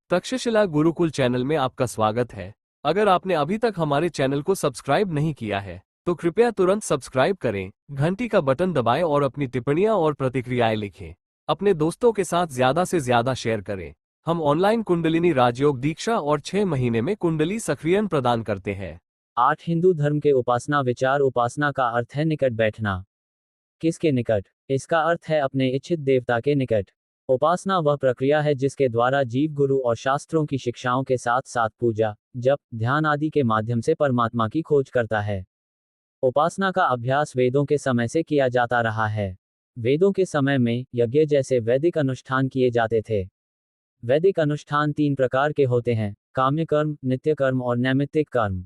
Takshashila Gurukul channel में आपका स्वागत है। अगर आपने अभी तक हमारे चैनल को सब्सक्राइब नहीं किया है तो कृपया तुरंत सब्सक्राइब करें, घंटी का बटन दबाएं और अपनी टिप्पणियां और प्रतिक्रियाएं लिखें। अपने दोस्तों के साथ ज्यादा से ज्यादा शेयर करें। हम ऑनलाइन कुंडलिनी राजयोग दीक्षा और 6 महीने में कुंडली सक्रियण प्रदान करते हैं। 8 हिंदू धर्म के उपासना विचार। उपासना का अर्थ है निकट बैठना। किसके निकट? इसका अर्थ है अपने इच्छित देवता के निकट। उपासना वह प्रक्रिया है जिसके द्वारा जीव गुरु और शास्त्रों की शिक्षाओं के साथ साथ पूजा, जप, ध्यान आदि के माध्यम से परमात्मा की खोज करता है। उपासना का अभ्यास वेदों के समय से किया जाता रहा है। वेदों के समय में यज्ञ जैसे वैदिक अनुष्ठान किए जाते थे। वैदिक अनुष्ठान 3 प्रकार के होते हैं: काम्य कर्म, नित्य कर्म और नैमित्तिक कर्म।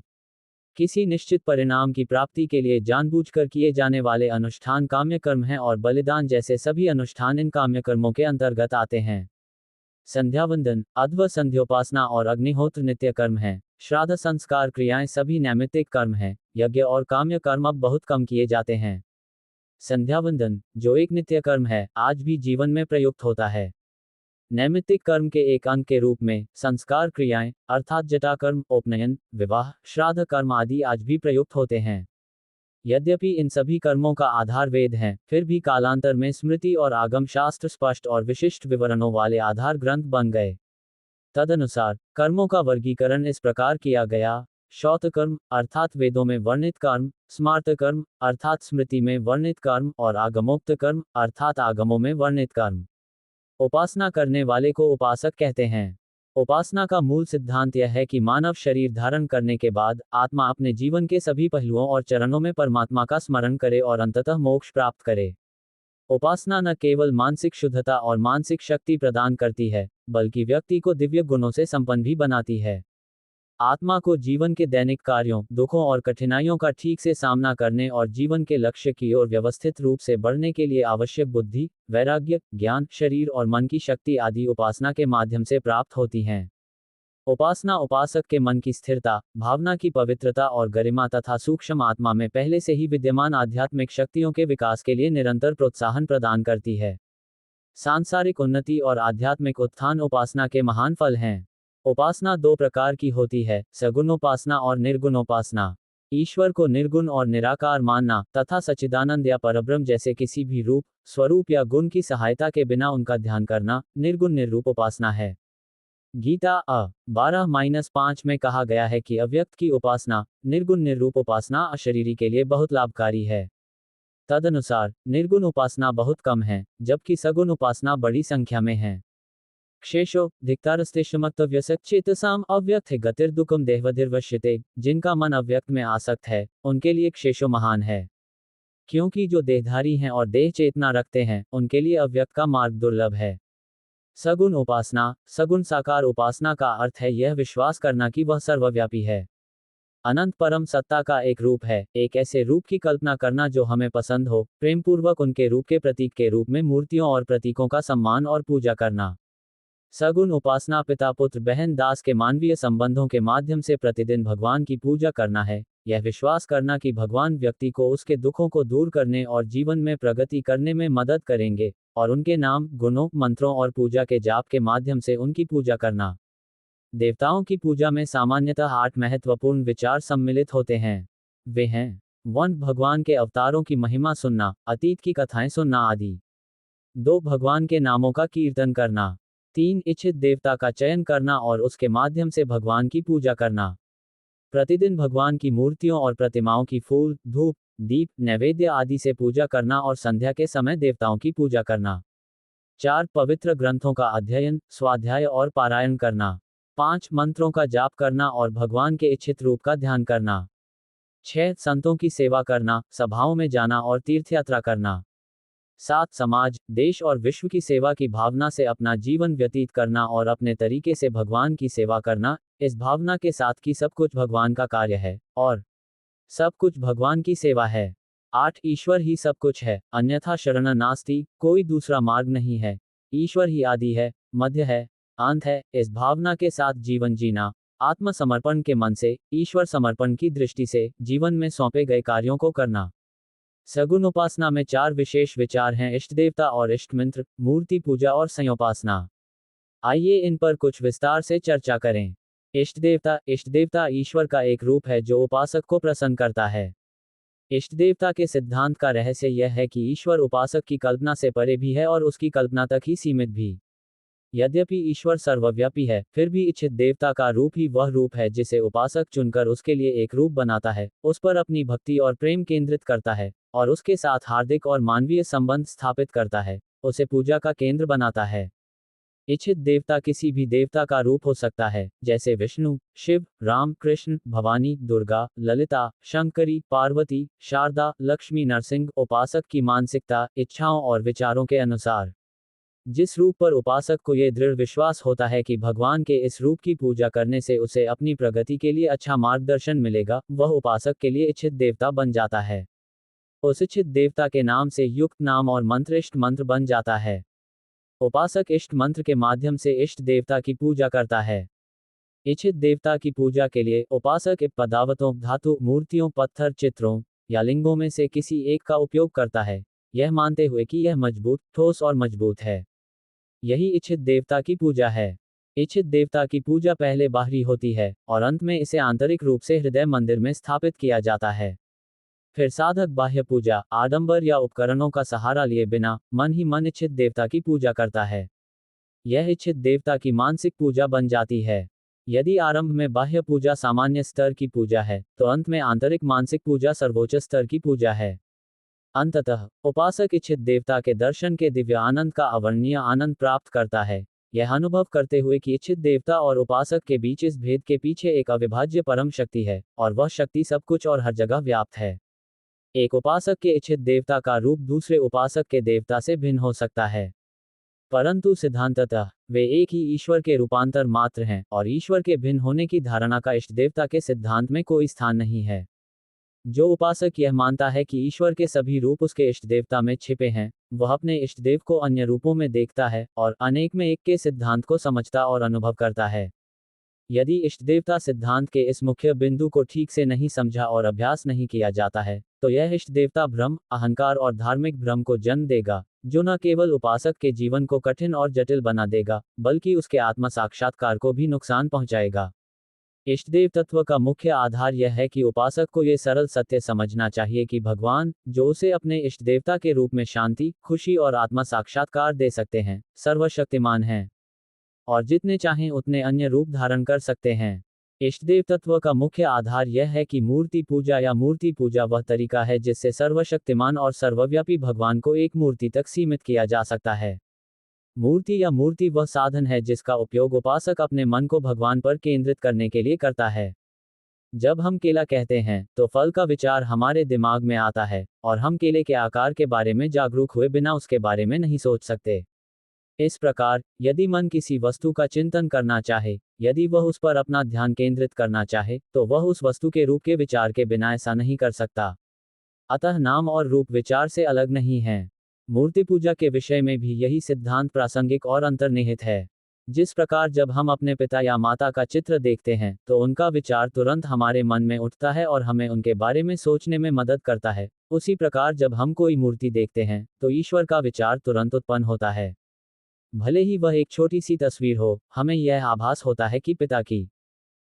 किसी निश्चित परिणाम की प्राप्ति के लिए जानबूझकर किए जाने वाले अनुष्ठान काम्य कर्म हैं और बलिदान जैसे सभी अनुष्ठान इन काम्य कर्मों के अंतर्गत आते हैं। संध्यावंदन, अध्व संध्योपासना और अग्निहोत्र नित्य कर्म हैं। श्राद्ध संस्कार क्रियाएं सभी नैमित्तिक कर्म हैं। यज्ञ और काम्य कर्म अब बहुत कम किए जाते हैं। संध्यावंदन, जो एक नित्य कर्म है, आज भी जीवन में प्रयुक्त होता है। नैमित्तिक कर्म के एक अंग के रूप में संस्कार क्रियाएं अर्थात जटाकर्म, उपनयन, विवाह, श्राद्ध कर्म आदि आज भी प्रयुक्त होते हैं। यद्यपि इन सभी कर्मों का आधार वेद हैं, फिर भी कालांतर में स्मृति और आगम शास्त्र स्पष्ट और विशिष्ट विवरणों वाले आधार ग्रंथ बन गए। तदनुसार कर्मों का वर्गीकरण इस प्रकार किया गया: श्रौत कर्म अर्थात वेदों में वर्णित कर्म, स्मार्त कर्म अर्थात स्मृति में वर्णित कर्म और आगमोक्त कर्म अर्थात आगमों में वर्णित कर्म। उपासना करने वाले को उपासक कहते हैं। उपासना का मूल सिद्धांत यह है कि मानव शरीर धारण करने के बाद आत्मा अपने जीवन के सभी पहलुओं और चरणों में परमात्मा का स्मरण करे और अंततः मोक्ष प्राप्त करे। उपासना न केवल मानसिक शुद्धता और मानसिक शक्ति प्रदान करती है, बल्कि व्यक्ति को दिव्य गुणों से संपन्न भी बनाती है। आत्मा को जीवन के दैनिक कार्यों, दुखों और कठिनाइयों का ठीक से सामना करने और जीवन के लक्ष्य की ओर व्यवस्थित रूप से बढ़ने के लिए आवश्यक बुद्धि, वैराग्य, ज्ञान, शरीर और मन की शक्ति आदि उपासना के माध्यम से प्राप्त होती हैं। उपासना उपासक के मन की स्थिरता, भावना की पवित्रता और गरिमा तथा सूक्ष्म आत्मा में पहले से ही विद्यमान आध्यात्मिक शक्तियों के विकास के लिए निरंतर प्रोत्साहन प्रदान करती है। सांसारिक उन्नति और आध्यात्मिक उत्थान उपासना के महान फल हैं। उपासना 2 प्रकार की होती है: सगुण उपासना और निर्गुण उपासना। ईश्वर को निर्गुण और निराकार मानना तथा सच्चिदानंद या परब्रह्म जैसे किसी भी रूप, स्वरूप या गुण की सहायता के बिना उनका ध्यान करना निर्गुण निर्रूप उपासना है। गीता 12-5 में कहा गया है कि अव्यक्त की उपासना, निर्गुण निर्रूप उपासना अशरीरी के लिए बहुत लाभकारी है। तदनुसार निर्गुण उपासना बहुत कम है, जबकि सगुण उपासना बड़ी संख्या में है। क्षेशो धिक्तारस्तेषमक्तव्यसच्चेतसाम अव्यक्त है गतिर्दुकम देहवधिर्वश्यते। जिनका मन अव्यक्त में आसक्त है, उनके लिए क्षेशो महान है। क्योंकि जो देहधारी हैं और देह चेतना रखते हैं, उनके लिए अव्यक्त का मार्ग दुर्लभ है। सगुण उपासना, सगुण साकार उपासना का अर्थ है यह विश्वास करना कि वह सर्वव्यापी है, अनंत परम सत्ता का एक रूप है। एक ऐसे रूप की कल्पना करना जो हमें पसंद हो, प्रेमपूर्वक उनके रूप के प्रतीक के रूप में मूर्तियों और प्रतीकों का सम्मान और पूजा करना। सगुण उपासना पिता पुत्र बहन दास के मानवीय संबंधों के माध्यम से प्रतिदिन भगवान की पूजा करना है। यह विश्वास करना कि भगवान व्यक्ति को उसके दुखों को दूर करने और जीवन में प्रगति करने में मदद करेंगे, और उनके नाम, गुणों, मंत्रों और पूजा के जाप के माध्यम से उनकी पूजा करना। देवताओं की पूजा में सामान्यतः 8 महत्वपूर्ण विचार सम्मिलित होते हैं। वे हैं: 1. भगवान के अवतारों की महिमा सुनना, अतीत की कथाएं सुनना आदि। 2. भगवान के नामों का कीर्तन करना। 3. इच्छित देवता का चयन करना और उसके माध्यम से भगवान की पूजा करना। प्रतिदिन भगवान की मूर्तियों और प्रतिमाओं की फूल, धूप, दीप, नैवेद्य आदि से पूजा करना और संध्या के समय देवताओं की पूजा करना। 4. पवित्र ग्रंथों का अध्ययन, स्वाध्याय और पारायण करना। 5. मंत्रों का जाप करना और भगवान के इच्छित रूप का ध्यान करना। 6. संतों की सेवा करना, सभाओं में जाना और तीर्थयात्रा करना। 7. समाज, देश और विश्व की सेवा की भावना से अपना जीवन व्यतीत करना और अपने तरीके से भगवान की सेवा करना, इस भावना के साथ कि सब कुछ भगवान का कार्य है और सब कुछ भगवान की सेवा है। 8. ईश्वर ही सब कुछ है, अन्यथा शरण नास्ति, कोई दूसरा मार्ग नहीं है। ईश्वर ही आदि है, मध्य है, अंत है। इस भावना के साथ जीवन जीना, आत्मसमर्पण के मन से, ईश्वर समर्पण की दृष्टि से जीवन में सौंपे गए कार्यों को करना। सगुण उपासना में 4 विशेष विचार हैं: इष्ट देवता और इष्ट मंत्र, मूर्ति पूजा और संयोपासना। आइए इन पर कुछ विस्तार से चर्चा करें। इष्ट देवता ईश्वर का एक रूप है जो उपासक को प्रसन्न करता है। इष्ट देवता के सिद्धांत का रहस्य यह है कि ईश्वर उपासक की कल्पना से परे भी है और उसकी कल्पना तक ही सीमित भी। यद्यपि ईश्वर सर्वव्यापी है, फिर भी इच्छित देवता का रूप ही वह रूप है जिसे उपासक चुनकर उसके लिए एक रूप बनाता है, उस पर अपनी भक्ति और प्रेम केंद्रित करता है, और उसके साथ हार्दिक और मानवीय संबंध स्थापित करता है, उसे पूजा का केंद्र बनाता है। इच्छित देवता किसी भी देवता का रूप हो सकता है, जैसे विष्णु, शिव, राम, कृष्ण, भवानी, दुर्गा, ललिता, शंकरी, पार्वती, शारदा, लक्ष्मी, नरसिंह। उपासक की मानसिकता, इच्छाओं और विचारों के अनुसार जिस रूप पर उपासक को यह दृढ़ विश्वास होता है कि भगवान के इस रूप की पूजा करने से उसे अपनी प्रगति के लिए अच्छा मार्गदर्शन मिलेगा, वह उपासक के लिए इच्छित देवता बन जाता है। उस इच्छित देवता के नाम से युक्त नाम और मंत्र इष्ट मंत्र बन जाता है। उपासक इष्ट मंत्र के माध्यम से इष्ट देवता की पूजा करता है। इच्छित देवता की पूजा के लिए उपासक पदावतों, धातु, मूर्तियों, पत्थर, चित्रों या लिंगों में से किसी एक का उपयोग करता है, यह मानते हुए कि यह मजबूत, ठोस और मजबूत है। यही इच्छित देवता की पूजा है। इच्छित देवता की पूजा पहले बाहरी होती है और अंत में इसे आंतरिक रूप से हृदय मंदिर में स्थापित किया जाता है। फिर साधक बाह्य पूजा, आडंबर या उपकरणों का सहारा लिए बिना मन ही मन इच्छित देवता की पूजा करता है। यह इच्छित देवता की मानसिक पूजा बन जाती है। यदि आरंभ में बाह्य पूजा सामान्य स्तर की पूजा है, तो अंत में आंतरिक मानसिक पूजा सर्वोच्च स्तर की पूजा है। अंततः उपासक इच्छित देवता के दर्शन के दिव्य आनंद का अवर्णनीय आनंद प्राप्त करता है, यह अनुभव करते हुए कि इच्छित देवता और उपासक के बीच इस भेद के पीछे एक अविभाज्य परम शक्ति है, और वह शक्ति सब कुछ और हर जगह व्याप्त है। एक उपासक के इच्छित देवता का रूप दूसरे उपासक के देवता से भिन्न हो सकता है, परंतु सिद्धांततः वे एक ही ईश्वर के रूपांतर मात्र हैं, और ईश्वर के भिन्न होने की धारणा का इष्ट देवता के सिद्धांत में कोई स्थान नहीं है। जो उपासक यह मानता है कि ईश्वर के सभी रूप उसके इष्ट देवता में छिपे हैं, वह अपने इष्ट देव को अन्य रूपों में देखता है और अनेक में एक के सिद्धांत को समझता और अनुभव करता है। यदि इष्ट देवता सिद्धांत के इस मुख्य बिंदु को ठीक से नहीं समझा और अभ्यास नहीं किया जाता है, तो यह इष्ट देवता भ्रम, अहंकार और धार्मिक भ्रम को जन्म देगा, जो न केवल उपासक के जीवन को कठिन और जटिल बना देगा, बल्कि उसके आत्म साक्षात्कार को भी नुकसान पहुंचाएगा। इष्टदेव तत्व का मुख्य आधार यह है कि उपासक को यह सरल सत्य समझना चाहिए कि भगवान, जो उसे अपने इष्ट देवता के रूप में शांति, खुशी और आत्मा साक्षात्कार दे सकते हैं, सर्वशक्तिमान हैं और जितने चाहें उतने अन्य रूप धारण कर सकते हैं। इष्टदेव तत्व का मुख्य आधार यह है कि मूर्ति पूजा वह तरीका है जिससे सर्वशक्तिमान और सर्वव्यापी भगवान को एक मूर्ति तक सीमित किया जा सकता है। मूर्ति वह साधन है जिसका उपयोग उपासक अपने मन को भगवान पर केंद्रित करने के लिए करता है। जब हम केला कहते हैं, तो फल का विचार हमारे दिमाग में आता है, और हम केले के आकार के बारे में जागरूक हुए बिना उसके बारे में नहीं सोच सकते। इस प्रकार, यदि मन किसी वस्तु का चिंतन करना चाहे, यदि वह उस पर अपना ध्यान केंद्रित करना चाहे, तो वह उस वस्तु के रूप के विचार के बिना ऐसा नहीं कर सकता। अतः नाम और रूप विचार से अलग नहीं हैं। मूर्ति पूजा के विषय में भी यही सिद्धांत प्रासंगिक और अंतर्निहित है। जिस प्रकार जब हम अपने पिता या माता का चित्र देखते हैं, तो उनका विचार तुरंत हमारे मन में उठता है और हमें उनके बारे में सोचने में मदद करता है, उसी प्रकार जब हम कोई मूर्ति देखते हैं, तो ईश्वर का विचार तुरंत उत्पन्न होता है। भले ही वह एक छोटी सी तस्वीर हो, हमें यह आभास होता है कि पिता की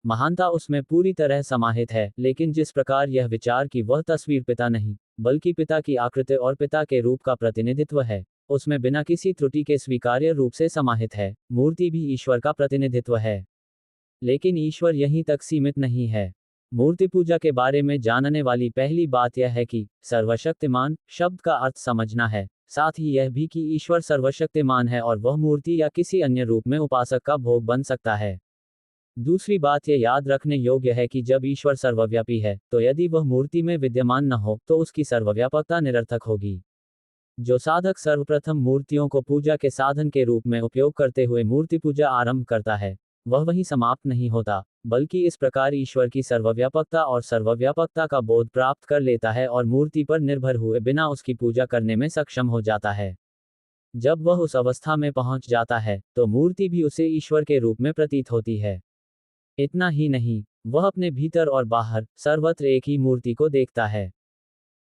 महानता उसमें पूरी तरह समाहित है, लेकिन जिस प्रकार यह विचार की वह तस्वीर पिता नहीं, बल्कि पिता की आकृति और पिता के रूप का प्रतिनिधित्व है, उसमें बिना किसी त्रुटि के स्वीकार्य रूप से समाहित है, मूर्ति भी ईश्वर का प्रतिनिधित्व है। लेकिन ईश्वर यहीं तक सीमित नहीं है। मूर्ति पूजा के बारे में जानने वाली पहली बात यह है कि सर्वशक्तिमान शब्द का अर्थ समझना है, साथ ही यह भी कि ईश्वर सर्वशक्तिमान है और वह मूर्ति या किसी अन्य रूप में उपासक का भोग बन सकता है। दूसरी बात यह याद रखने योग्य है कि जब ईश्वर सर्वव्यापी है, तो यदि वह मूर्ति में विद्यमान न हो, तो उसकी सर्वव्यापकता निरर्थक होगी। जो साधक सर्वप्रथम मूर्तियों को पूजा के साधन के रूप में उपयोग करते हुए मूर्ति पूजा आरंभ करता है, वह वहीं समाप्त नहीं होता, बल्कि इस प्रकार ईश्वर की सर्वव्यापकता और सर्वव्यापकता का बोध प्राप्त कर लेता है और मूर्ति पर निर्भर हुए बिना उसकी पूजा करने में सक्षम हो जाता है। जब वह उस अवस्था में पहुंच जाता है तो मूर्ति भी उसे ईश्वर के रूप में प्रतीत होती है। इतना ही नहीं, वह अपने भीतर और बाहर सर्वत्र एक ही मूर्ति को देखता है।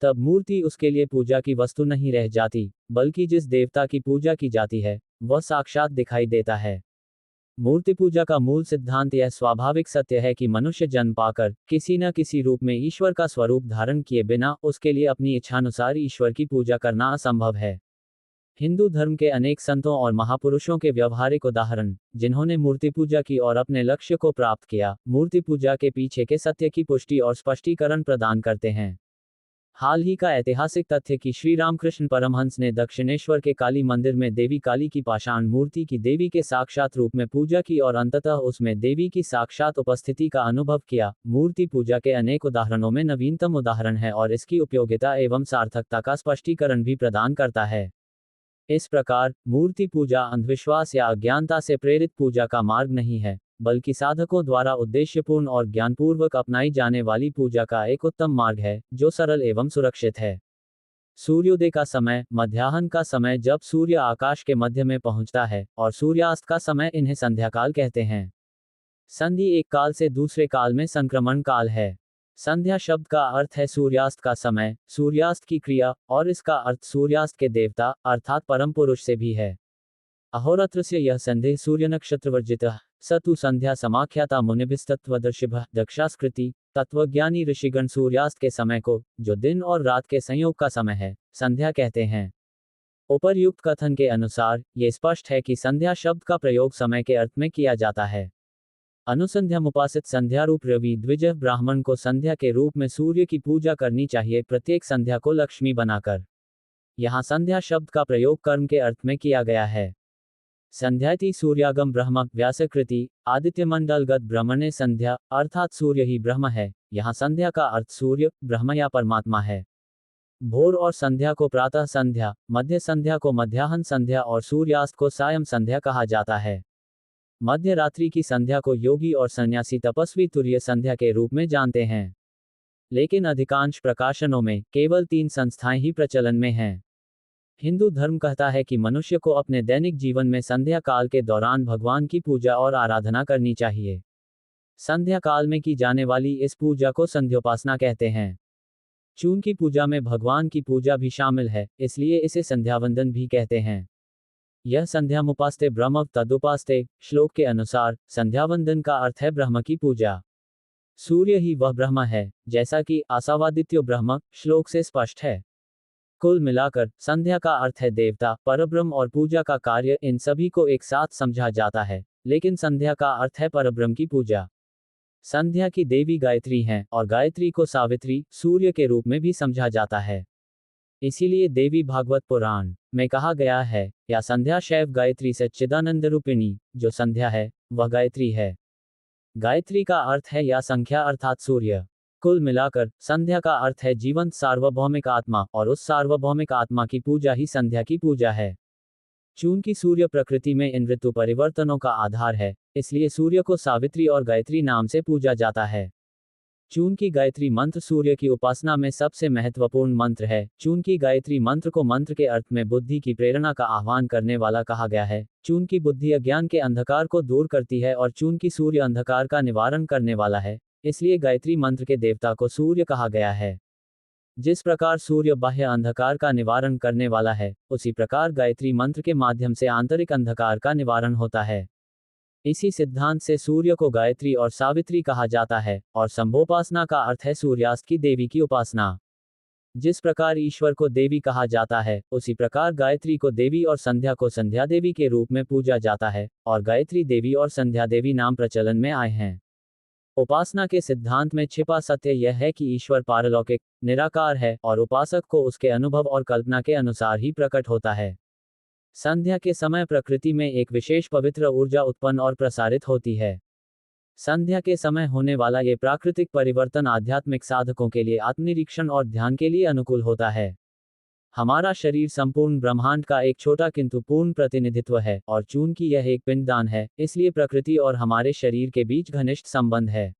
तब मूर्ति उसके लिए पूजा की वस्तु नहीं रह जाती, बल्कि जिस देवता की पूजा की जाती है वह साक्षात दिखाई देता है। मूर्ति पूजा का मूल सिद्धांत यह स्वाभाविक सत्य है कि मनुष्य जन्म पाकर किसी न किसी रूप में ईश्वर का स्वरूप धारण किए बिना उसके लिए अपनी इच्छानुसार ईश्वर की पूजा करना असंभव है। हिंदू धर्म के अनेक संतों और महापुरुषों के व्यवहारिक उदाहरण, जिन्होंने मूर्ति पूजा की और अपने लक्ष्य को प्राप्त किया, मूर्ति पूजा के पीछे के सत्य की पुष्टि और स्पष्टीकरण प्रदान करते हैं। हाल ही का ऐतिहासिक तथ्य कि श्री रामकृष्ण परमहंस ने दक्षिणेश्वर के काली मंदिर में देवी काली की पाषाण मूर्ति की देवी के साक्षात रूप में पूजा की और अंततः उसमें देवी की साक्षात उपस्थिति का अनुभव किया, मूर्ति पूजा के अनेक उदाहरणों में नवीनतम उदाहरण है और इसकी उपयोगिता एवं सार्थकता का स्पष्टीकरण भी प्रदान करता है। इस प्रकार मूर्ति पूजा अंधविश्वास या अज्ञानता से प्रेरित पूजा का मार्ग नहीं है, बल्कि साधकों द्वारा उद्देश्यपूर्ण और ज्ञानपूर्वक अपनाई जाने वाली पूजा का एक उत्तम मार्ग है, जो सरल एवं सुरक्षित है। सूर्योदय का समय, मध्याह्न का समय जब सूर्य आकाश के मध्य में पहुंचता है, और सूर्यास्त का समय, इन्हें संध्याकाल कहते हैं। संधि एक काल से दूसरे काल में संक्रमण काल है। संध्या शब्द का अर्थ है सूर्यास्त का समय, सूर्यास्त की क्रिया, और इसका अर्थ सूर्यास्त के देवता अर्थात परम पुरुष से भी है। अहोरात्र से यह संधि सूर्य नक्षत्र वर्जित सतु संध्या समाख्याता मुनिभिस्तत्वदर्शिभः दक्षास्कृति। तत्वज्ञानी ऋषिगण सूर्यास्त के समय को, जो दिन और रात के संयोग का समय है, संध्या कहते हैं। उपर्युक्त कथन के अनुसार ये स्पष्ट है कि संध्या शब्द का प्रयोग समय के अर्थ में किया जाता है। अनुसंध्यामुपासित संध्या रूप रवि द्विज ब्राह्मण को संध्या के रूप में सूर्य की पूजा करनी चाहिए, प्रत्येक संध्या को लक्ष्मी बनाकर। यहाँ संध्या शब्द का प्रयोग कर्म के अर्थ में किया गया है। संध्याति सूर्यागम ब्रह्म व्यासकृति आदित्य मंडलगत ब्रह्मणे संध्या, अर्थात सूर्य ही ब्रह्म है। यहाँ संध्या का अर्थ सूर्य, ब्रह्म या परमात्मा है। भोर और संध्या को प्रातः संध्या, मध्य संध्या को मध्याह्न संध्या और सूर्यास्त को सायं संध्या कहा जाता है। मध्य रात्रि की संध्या को योगी और सन्यासी तपस्वी तुर्य संध्या के रूप में जानते हैं। लेकिन अधिकांश प्रकाशनों में केवल 3 संस्थाएं ही प्रचलन में हैं। हिंदू धर्म कहता है कि मनुष्य को अपने दैनिक जीवन में संध्या काल के दौरान भगवान की पूजा और आराधना करनी चाहिए। संध्या काल में की जाने वाली इस पूजा को संध्योपासना कहते हैं। चून की पूजा में भगवान की पूजा भी शामिल है, इसलिए इसे संध्यावंदन भी कहते हैं। यह संध्यामुपास्ते ब्रह्म तदुपास्ते श्लोक के अनुसार संध्यावंदन का अर्थ है ब्रह्म की पूजा। सूर्य ही वह ब्रह्म है, जैसा कि आसावादित्यो ब्रह्म श्लोक से स्पष्ट है। कुल मिलाकर संध्या का अर्थ है देवता, परब्रह्म और पूजा का कार्य, इन सभी को एक साथ समझा जाता है, लेकिन संध्या का अर्थ है परब्रह्म की पूजा। संध्या की देवी गायत्री हैं, और गायत्री को सावित्री, सूर्य के रूप में भी समझा जाता है। इसीलिए देवी भागवत पुराण में कहा गया है, या संध्या शैव गायत्री सच्चिदानंद रूपिणी, जो संध्या है वह गायत्री है। गायत्री का अर्थ है या संख्या अर्थात सूर्य। कुल मिलाकर संध्या का अर्थ है जीवंत सार्वभौमिक आत्मा, और उस सार्वभौमिक आत्मा की पूजा ही संध्या की पूजा है। चूंकि सूर्य प्रकृति में इन ऋतु परिवर्तनों का आधार है, इसलिए सूर्य को सावित्री और गायत्री नाम से पूजा जाता है। चूंकि गायत्री मंत्र सूर्य की उपासना में सबसे महत्वपूर्ण मंत्र है, चूंकि गायत्री मंत्र को मंत्र के अर्थ में बुद्धि की प्रेरणा का आह्वान करने वाला कहा गया है, चूंकि बुद्धि अज्ञान के अंधकार को दूर करती है, और चूंकि सूर्य अंधकार का निवारण करने वाला है, इसलिए गायत्री मंत्र के देवता को सूर्य कहा गया है। जिस प्रकार सूर्य बाह्य अंधकार का निवारण करने वाला है, उसी प्रकार गायत्री मंत्र के माध्यम से आंतरिक अंधकार का निवारण होता है। इसी सिद्धांत से सूर्य को गायत्री और सावित्री कहा जाता है, और संभोपासना का अर्थ है सूर्यास्त की देवी की उपासना। जिस प्रकार ईश्वर को देवी कहा जाता है, उसी प्रकार गायत्री को देवी और संध्या को संध्या देवी के रूप में पूजा जाता है, और गायत्री देवी और संध्या देवी नाम प्रचलन में आए हैं। उपासना के सिद्धांत में छिपा सत्य यह है कि ईश्वर पारलौकिक निराकार है, और उपासक को उसके अनुभव और कल्पना के अनुसार ही प्रकट होता है। संध्या के समय प्रकृति में एक विशेष पवित्र ऊर्जा उत्पन्न और प्रसारित होती है। संध्या के समय होने वाला ये प्राकृतिक परिवर्तन आध्यात्मिक साधकों के लिए आत्मनिरीक्षण और ध्यान के लिए अनुकूल होता है। हमारा शरीर संपूर्ण ब्रह्मांड का एक छोटा किंतु पूर्ण प्रतिनिधित्व है, और चूंकि यह एक पिंडदान है, इसलिए प्रकृति और हमारे शरीर के बीच घनिष्ठ संबंध है।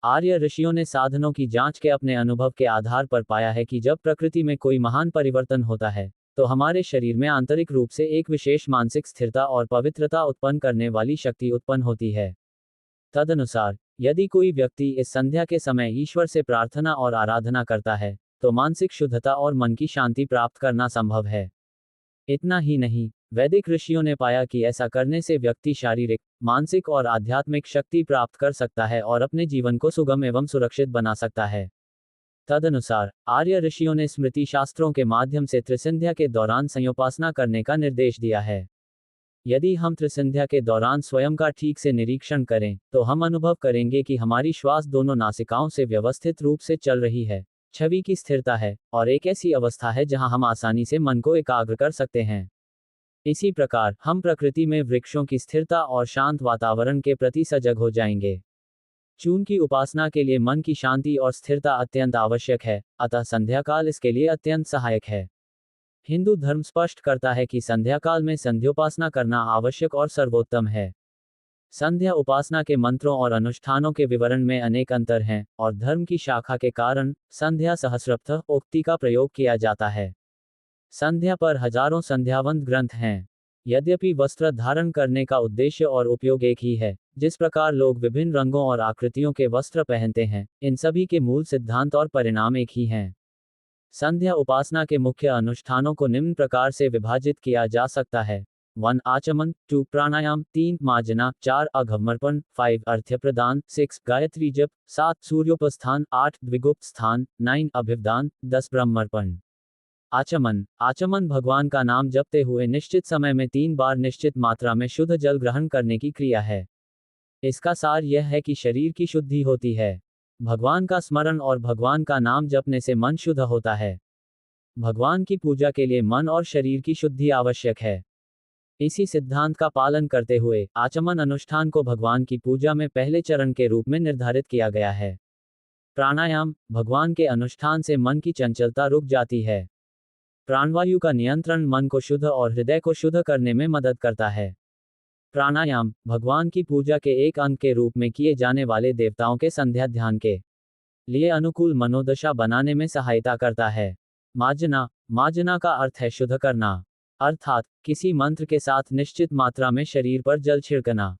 आर्य ऋषियों ने साधनों की जांच के अपने अनुभव के आधार पर पाया है कि जब प्रकृति में कोई महान परिवर्तन होता है, तो हमारे शरीर में आंतरिक रूप से एक विशेष मानसिक स्थिरता और पवित्रता उत्पन्न करने वाली शक्ति उत्पन्न होती है। तदनुसार यदि कोई व्यक्ति इस संध्या के समय ईश्वर से प्रार्थना और आराधना करता है, तो मानसिक शुद्धता और मन की शांति प्राप्त करना संभव है। इतना ही नहीं, वैदिक ऋषियों ने पाया कि ऐसा करने से व्यक्ति शारीरिक, मानसिक और आध्यात्मिक शक्ति प्राप्त कर सकता है और अपने जीवन को सुगम एवं सुरक्षित बना सकता है। तदनुसार आर्य ऋषियों ने स्मृति शास्त्रों के माध्यम से त्रिसंध्या के दौरान संयोपासना करने का निर्देश दिया है। यदि हम त्रिसंध्या के दौरान स्वयं का ठीक से निरीक्षण करें, तो हम अनुभव करेंगे कि हमारी श्वास दोनों नासिकाओं से व्यवस्थित रूप से चल रही है, छवि की स्थिरता है, और एक ऐसी अवस्था है जहां हम आसानी से मन को एकाग्र कर सकते हैं। इसी प्रकार हम प्रकृति में वृक्षों की स्थिरता और शांत वातावरण के प्रति सजग हो जाएंगे। चून की उपासना के लिए मन की शांति और स्थिरता अत्यंत आवश्यक है, अतः संध्या काल इसके लिए अत्यंत सहायक है। हिंदू धर्म स्पष्ट करता है कि संध्या काल में संध्योपासना करना आवश्यक और सर्वोत्तम है। संध्या उपासना के मंत्रों और अनुष्ठानों के विवरण में अनेक अंतर हैं, और धर्म की शाखा के कारण संध्या सहस्रप्थ उक्ति का प्रयोग किया जाता है। संध्या पर हजारों संध्यावंत ग्रंथ हैं। यद्यपि वस्त्र धारण करने का उद्देश्य और उपयोग एक ही है, जिस प्रकार लोग विभिन्न रंगों और आकृतियों के वस्त्र पहनते हैं, इन सभी के मूल सिद्धांत और परिणाम एक ही हैं। संध्या उपासना के मुख्य अनुष्ठानों को निम्न प्रकार से विभाजित किया जा सकता है: 1 आचमन, 2 प्राणायाम, 3 मार्जना, 4 अघमर्पण, 5 अर्घ्य प्रदान, 6 गायत्री जप, 7 सूर्योपस्थान, 8 द्विगुप्त स्थान, 9 अभिवदान, 10 ब्रह्मर्पण। आचमन भगवान का नाम जपते हुए निश्चित समय में 3 बार निश्चित मात्रा में शुद्ध जल ग्रहण करने की क्रिया है। इसका सार यह है कि शरीर की शुद्धि होती है। भगवान का स्मरण और भगवान का नाम जपने से मन शुद्ध होता है। भगवान की पूजा के लिए मन और शरीर की शुद्धि आवश्यक है। इसी सिद्धांत का पालन करते हुए आचमन अनुष्ठान को भगवान की पूजा में पहले चरण के रूप में निर्धारित किया गया है। प्राणायाम भगवान के अनुष्ठान से मन की चंचलता रुक जाती है। प्राणवायु का नियंत्रण मन को शुद्ध और हृदय को शुद्ध करने में मदद करता है। प्राणायाम भगवान की पूजा के एक अंग के रूप में किए जाने वाले देवताओं के संध्या ध्यान के लिए अनुकूल मनोदशा बनाने में सहायता करता है। मार्जना का अर्थ है शुद्ध करना, अर्थात किसी मंत्र के साथ निश्चित मात्रा में शरीर पर जल छिड़कना।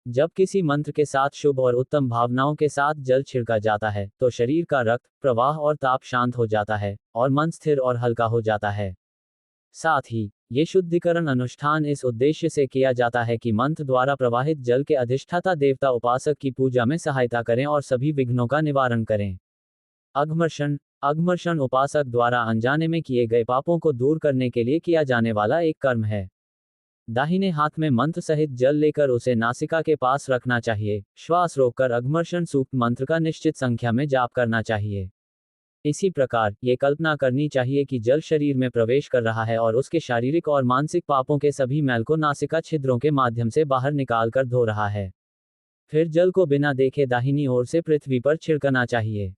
जब किसी मंत्र के साथ शुभ और उत्तम भावनाओं के साथ जल छिड़का जाता है, तो शरीर का रक्त प्रवाह और ताप शांत हो जाता है और मन स्थिर और हल्का हो जाता है। साथ ही ये शुद्धिकरण अनुष्ठान इस उद्देश्य से किया जाता है कि मंत्र द्वारा प्रवाहित जल के अधिष्ठाता देवता उपासक की पूजा में सहायता करें और सभी विघ्नों का निवारण करें। अघमर्षण उपासक द्वारा अनजाने में किए गए पापों को दूर करने के लिए किया जाने वाला एक कर्म है। दाहिने हाथ में मंत्र सहित जल लेकर उसे नासिका के पास रखना चाहिए। श्वास रोककर अघमर्षण सूक्त मंत्र का निश्चित संख्या में जाप करना चाहिए। इसी प्रकार ये कल्पना करनी चाहिए कि जल शरीर में प्रवेश कर रहा है और उसके शारीरिक और मानसिक पापों के सभी मैल को नासिका छिद्रों के माध्यम से बाहर निकाल कर धो रहा है। फिर जल को बिना देखे दाहिनी ओर से पृथ्वी पर छिड़कना चाहिए।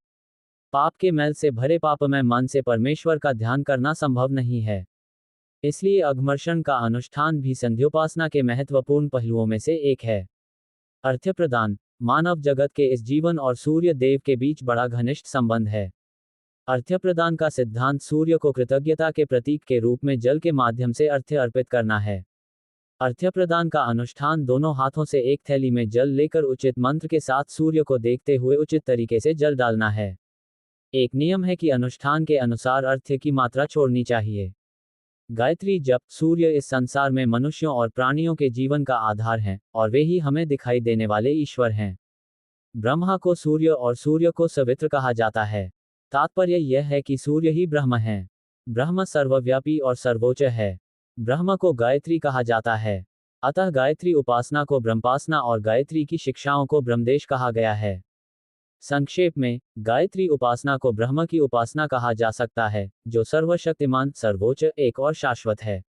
पाप के मैल से भरे पापमय मन से परमेश्वर का ध्यान करना संभव नहीं है। इसलिए अघमर्षण का अनुष्ठान भी संध्योपासना के महत्वपूर्ण पहलुओं में से एक है। अर्घ्य प्रदान मानव जगत के इस जीवन और सूर्य देव के बीच बड़ा घनिष्ठ संबंध है। अर्घ्य प्रदान का सिद्धांत सूर्य को कृतज्ञता के प्रतीक के रूप में जल के माध्यम से अर्घ्य अर्पित करना है। अर्घ्य प्रदान का अनुष्ठान दोनों हाथों से एक थैली में जल लेकर उचित मंत्र के साथ सूर्य को देखते हुए उचित तरीके से जल डालना है। एक नियम है कि अनुष्ठान के अनुसार अर्घ्य की मात्रा छोड़नी चाहिए। गायत्री जप सूर्य इस संसार में मनुष्यों और प्राणियों के जीवन का आधार हैं, और वे ही हमें दिखाई देने वाले ईश्वर हैं। ब्रह्मा को सूर्य और सूर्य को सवित्र कहा जाता है। तात्पर्य यह है कि सूर्य ही ब्रह्म है। ब्रह्म सर्वव्यापी और सर्वोच्च है। ब्रह्म को गायत्री कहा जाता है। अतः गायत्री उपासना को ब्रह्मपासना और गायत्री की शिक्षाओं को ब्रह्मदेश कहा गया है। संक्षेप में, गायत्री उपासना को ब्रह्म की उपासना कहा जा सकता है, जो सर्वशक्तिमान, सर्वोच्च, एक और शाश्वत है।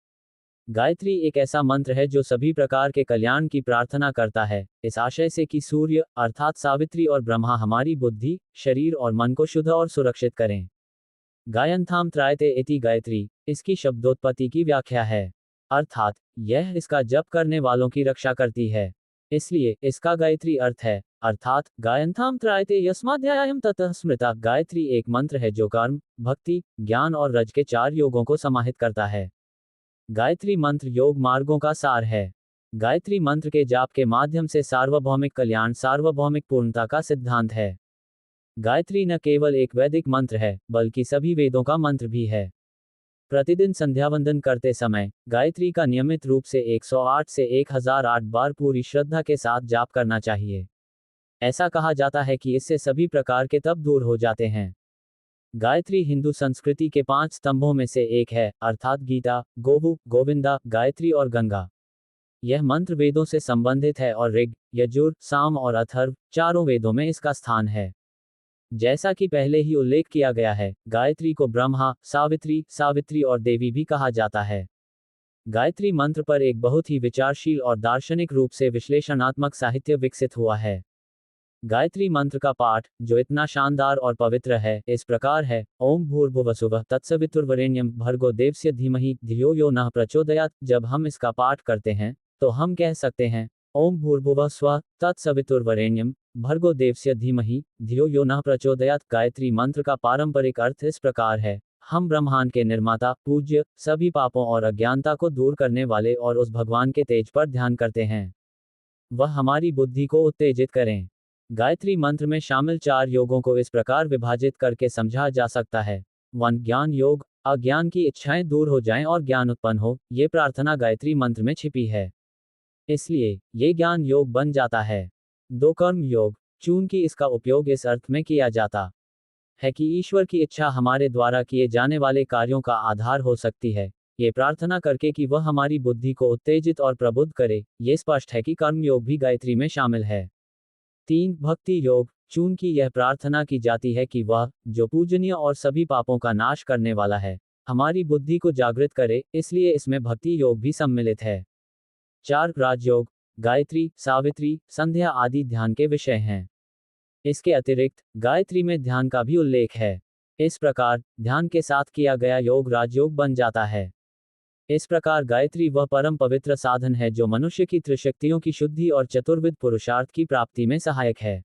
गायत्री एक ऐसा मंत्र है जो सभी प्रकार के कल्याण की प्रार्थना करता है, इस आशय से कि सूर्य अर्थात सावित्री और ब्रह्मा हमारी बुद्धि, शरीर और मन को शुद्ध और सुरक्षित करें। गायन्थाम त्रायते इति गायत्री इसकी शब्दोत्पत्ति की व्याख्या है, अर्थात यह इसका जप करने वालों की रक्षा करती है। इसलिए इसका गायत्री अर्थ है अर्थात गायन्ताम त्रायते यस्माध्यायम ततः स्मृता। गायत्री एक मंत्र है जो कर्म, भक्ति, ज्ञान और रज के 4 योगों को समाहित करता है। गायत्री मंत्र योग मार्गों का सार है। गायत्री मंत्र के जाप के माध्यम से सार्वभौमिक कल्याण, सार्वभौमिक पूर्णता का सिद्धांत है। गायत्री न केवल एक वैदिक मंत्र है, बल्कि सभी वेदों का मंत्र भी है। प्रतिदिन संध्यावंदन करते समय गायत्री का नियमित रूप से 108 से 1008 बार पूरी श्रद्धा के साथ जाप करना चाहिए। ऐसा कहा जाता है कि इससे सभी प्रकार के तप दूर हो जाते हैं। गायत्री हिंदू संस्कृति के 5 स्तंभों में से एक है, अर्थात गीता, गोहु, गोविंदा, गायत्री और गंगा। यह मंत्र वेदों से संबंधित है और ऋग, यजुर, साम और अथर्व चारों वेदों में इसका स्थान है। जैसा कि पहले ही उल्लेख किया गया है, गायत्री को ब्रह्मा, सावित्री, सावित्री और देवी भी कहा जाता है। गायत्री मंत्र पर एक बहुत ही विचारशील और दार्शनिक रूप से विश्लेषणात्मक साहित्य विकसित हुआ है। गायत्री मंत्र का पाठ, जो इतना शानदार और पवित्र है, इस प्रकार है: ओम भूर्भुवस्सुवः तत्सवितुर्वरेण्यं भर्गो देवस्य धीमहि धियो यो नः प्रचोदयात्। जब हम इसका पाठ करते हैं तो हम कह सकते हैं, ओम भूर्भुवः स्वः तत्सवितुर्वरेण्यं भर्गो देवस्य धीमहि धियो यो नः प्रचोदयात्। गायत्री मंत्र का पारंपरिक अर्थ इस प्रकार है: हम ब्रह्मांड के निर्माता, पूज्य, सभी पापों और अज्ञानता को दूर करने वाले और उस भगवान के तेज पर ध्यान करते हैं। वह हमारी बुद्धि को उत्तेजित करें। गायत्री मंत्र में शामिल 4 योगों को इस प्रकार विभाजित करके समझा जा सकता है। 1. ज्ञान योग, अज्ञान की इच्छाएं दूर हो जाएं और ज्ञान उत्पन्न हो। ये प्रार्थना गायत्री मंत्र में छिपी है, इसलिए ये ज्ञान योग बन जाता है। 2. कर्म योग, चूंकि इसका उपयोग इस अर्थ में किया जाता है कि ईश्वर की इच्छा हमारे द्वारा किए जाने वाले कार्यों का आधार हो सकती है, ये प्रार्थना करके कि वह हमारी बुद्धि को उत्तेजित और प्रबुद्ध करे, ये स्पष्ट है कि कर्म योग भी गायत्री में शामिल है। 3. भक्ति योग, चूंकि यह प्रार्थना की जाती है कि वह, जो पूजनीय और सभी पापों का नाश करने वाला है, हमारी बुद्धि को जागृत करे, इसलिए इसमें भक्ति योग भी सम्मिलित है। 4. राजयोग, गायत्री, सावित्री, संध्या आदि ध्यान के विषय हैं। इसके अतिरिक्त गायत्री में ध्यान का भी उल्लेख है। इस प्रकार ध्यान के साथ किया गया योग राजयोग बन जाता है। इस प्रकार गायत्री वह परम पवित्र साधन है जो मनुष्य की त्रिशक्तियों की शुद्धि और चतुर्विध पुरुषार्थ की प्राप्ति में सहायक है।